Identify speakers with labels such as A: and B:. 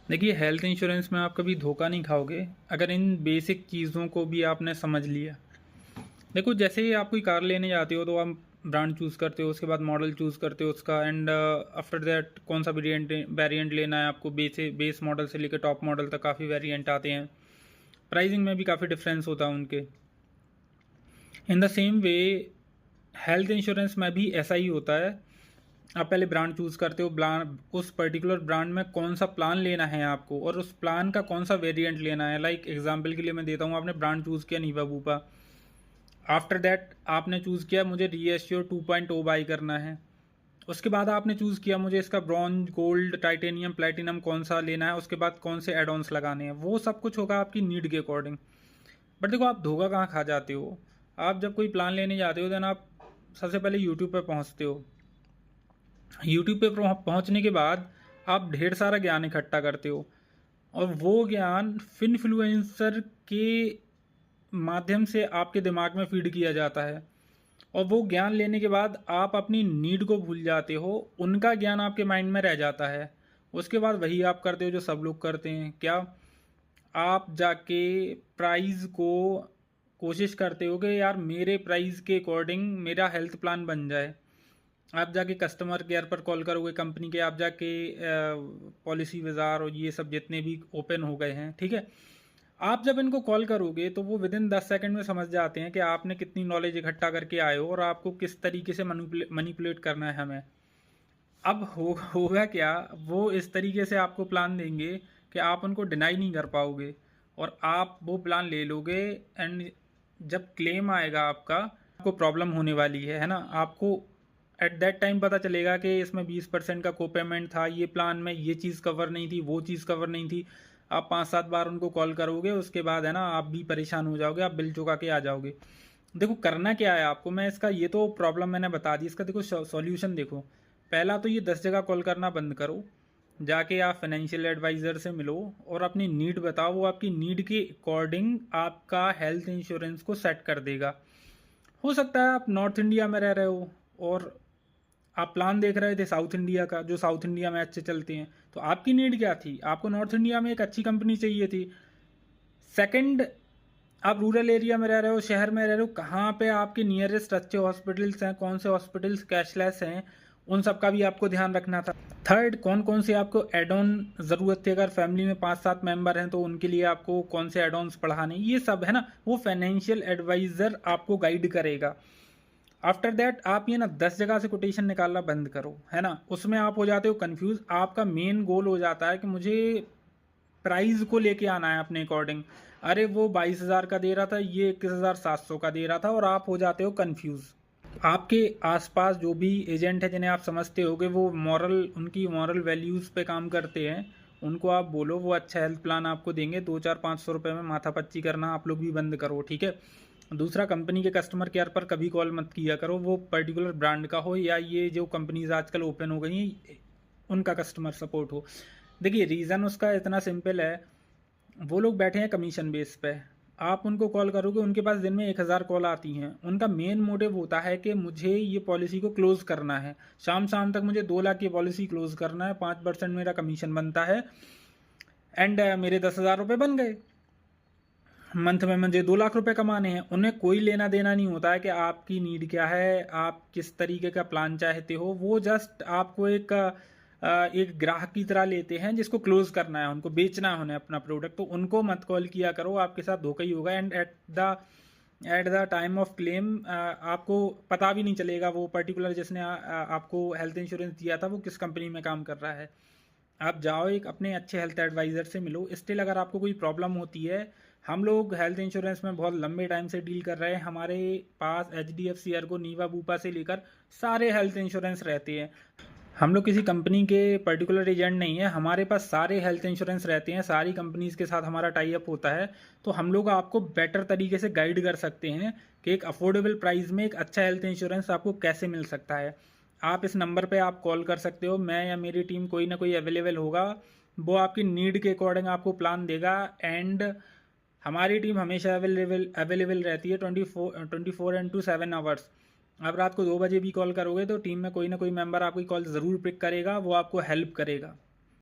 A: देखिए, health insurance में आप कभी धोखा नहीं खाओगे अगर इन बेसिक चीज़ों को भी आपने समझ लिया। देखो, जैसे ही आप कोई कार लेने जाते हो तो आप ब्रांड चूज़ करते हो, उसके बाद मॉडल चूज़ करते हो उसका, एंड आफ्टर दैट कौन सा वेरिएंट लेना है आपको। बेस मॉडल से लेकर टॉप मॉडल तक काफ़ी वेरिएंट आते हैं। प्राइसिंग में भी काफ़ी डिफरेंस होता है उनके। In the same way health insurance में भी ऐसा ही होता है। आप पहले ब्रांड चूज़ करते हो, उस पर्टिकुलर ब्रांड में कौन सा प्लान लेना है आपको, और उस प्लान का कौन सा वेरिएंट लेना है। लाइक एग्जांपल के लिए मैं देता हूँ, आपने ब्रांड चूज़ किया नीवा बूपा। आफ्टर दैट आपने चूज़ किया मुझे रीएश्योर 2.0 बाई करना है। उसके बाद आपने चूज़ किया मुझे इसका ब्रॉन्ज, गोल्ड, टाइटेनियम, प्लेटिनम कौन सा लेना है। उसके बाद कौन से एड ऑन्स लगाने हैं, वो सब कुछ होगा आपकी नीड के अकॉर्डिंग। बट देखो, आप धोखा कहाँ खा जाते हो। आप जब कोई प्लान लेने जाते हो देन आप सबसे पहले यूट्यूब पे पहुँचते हो। यूट्यूब पे पहुँचने के बाद आप ढेर सारा ज्ञान इकट्ठा करते हो, और वो ज्ञान फिनफ्लुएंसर के माध्यम से आपके दिमाग में फीड किया जाता है। और वो ज्ञान लेने के बाद आप अपनी नीड को भूल जाते हो, उनका ज्ञान आपके माइंड में रह जाता है। उसके बाद वही आप करते हो जो सब लोग करते हैं। क्या? आप जाके प्राइस को कोशिश करते हो कि यार मेरे प्राइस के अकॉर्डिंग मेरा हेल्थ प्लान बन जाए। आप जाके कस्टमर केयर पर कॉल करोगे कंपनी के, आप जाके पॉलिसी बाजार और ये सब जितने भी ओपन हो गए हैं, ठीक है। आप जब इनको कॉल करोगे तो वो विदिन 10 सेकंड में समझ जाते हैं कि आपने कितनी नॉलेज इकट्ठा करके आए हो और आपको किस तरीके से मनीपुलेट करना है हमें। अब होगा क्या, वो इस तरीके से आपको प्लान देंगे कि आप उनको डिनाई नहीं कर पाओगे, और आप वो प्लान ले लोगे। एंड जब क्लेम आएगा आपका, आपको प्रॉब्लम होने वाली है ना। आपको एट दैट टाइम पता चलेगा कि इसमें 20% का को पेमेंट था, ये प्लान में ये चीज़ कवर नहीं थी, वो चीज़ कवर नहीं थी। आप 5-7 बार उनको कॉल करोगे, उसके बाद है ना आप भी परेशान हो जाओगे, आप बिल चुका के आ जाओगे। देखो, करना क्या है आपको, मैं इसका ये तो प्रॉब्लम मैंने बता दी, इसका देखो सॉल्यूशन देखो। पहला तो ये 10 जगह कॉल करना बंद करो। जाके आप फाइनेंशियल एडवाइज़र से मिलो और अपनी नीड बताओ, वो आपकी नीड के अकॉर्डिंग आपका हेल्थ इंश्योरेंस को सेट कर देगा। हो सकता है आप नॉर्थ इंडिया में रह रहे हो और आप प्लान देख रहे थे साउथ इंडिया का, जो साउथ इंडिया में अच्छे चलते हैं। तो आपकी नीड क्या थी? आपको नॉर्थ इंडिया में एक अच्छी कंपनी चाहिए थी। सेकंड, आप रूरल एरिया में रह रहे हो, शहर में रह रहे हो, कहाँ पे आपके नियरेस्ट अच्छे हॉस्पिटल्स हैं, कौन से हॉस्पिटल्स कैशलेस हैं, उन सब का भी आपको ध्यान रखना था। थर्ड, कौन कौन से आपको एड ऑन ज़रूरत थी। अगर फैमिली में 5-7 मेंबर हैं तो उनके लिए आपको कौन से एड ऑन्स बढ़ाने, ये सब है ना, वो फाइनेंशियल एडवाइज़र आपको गाइड करेगा। आफ्टर दैट आप ये ना 10 जगह से कोटेशन निकालना बंद करो, है ना। उसमें आप हो जाते हो कंफ्यूज। आपका मेन गोल हो जाता है कि मुझे प्राइस को लेके आना है अपने अकॉर्डिंग। अरे वो 22,000 का दे रहा था, ये 21,700 का दे रहा था, और आप हो जाते हो कंफ्यूज। आपके आसपास जो भी एजेंट है जिन्हें आप समझते हो कि वो उनकी मॉरल वैल्यूज़ पे काम करते हैं, उनको आप बोलो, वो अच्छा हेल्थ प्लान आपको देंगे। 200-400-500 रुपये में माथापच्ची करना आप लोग भी बंद करो, ठीक है। दूसरा, कंपनी के कस्टमर केयर पर कभी कॉल मत किया करो, वो पर्टिकुलर ब्रांड का हो या ये जो कंपनीज आजकल ओपन हो गई हैं उनका कस्टमर सपोर्ट हो। देखिए, रीज़न उसका इतना सिंपल है, वो लोग बैठे हैं कमीशन बेस पे। आप उनको कॉल करोगे, उनके पास दिन में 1,000 कॉल आती हैं। उनका मेन मोटिव होता है कि मुझे ये पॉलिसी को क्लोज करना है, शाम शाम तक मुझे 2 लाख की पॉलिसी क्लोज करना है, 5% मेरा कमीशन बनता है, एंड मेरे 10,000 रुपये बन गए। मंथ में मुझे 2 लाख रुपए कमाने हैं। उन्हें कोई लेना देना नहीं होता है कि आपकी नीड क्या है, आप किस तरीके का प्लान चाहते हो। वो जस्ट आपको एक ग्राहक की तरह लेते हैं जिसको क्लोज करना है, उनको बेचना है उन्हें अपना प्रोडक्ट। तो उनको मत कॉल किया करो, आपके साथ धोखा ही होगा। And at the time of claim आपको पता भी नहीं चलेगा वो पर्टिकुलर जिसने आपको हेल्थ इंश्योरेंस दिया था वो किस कंपनी में काम कर रहा है। आप जाओ, एक अपने अच्छे हेल्थ एडवाइज़र से मिलो। स्टिल अगर आपको कोई प्रॉब्लम होती है, हम लोग हेल्थ इंश्योरेंस में बहुत लंबे टाइम से डील कर रहे हैं। हमारे पास HDFC अर्गो, नीवा बूपा से लेकर सारे हेल्थ इंश्योरेंस रहते हैं। हम लोग किसी कंपनी के पर्टिकुलर एजेंट नहीं है, हमारे पास सारे हेल्थ इंश्योरेंस रहते हैं, सारी कंपनीज के साथ हमारा टाई अप होता है। तो हम लोग आपको बेटर तरीके से गाइड कर सकते हैं कि एक अफोर्डेबल प्राइस में एक अच्छा हेल्थ इंश्योरेंस आपको कैसे मिल सकता है। आप इस नंबर पे आप कॉल कर सकते हो, मैं या मेरी टीम कोई ना कोई अवेलेबल होगा। वो आपकी नीड के अकॉर्डिंग आपको प्लान देगा। एंड हमारी टीम हमेशा अवेलेबल रहती है 24/7 आवर्स। आप रात को 2 बजे भी कॉल करोगे तो टीम में कोई ना कोई मेंबर आपकी कॉल ज़रूर पिक करेगा, वो आपको हेल्प करेगा।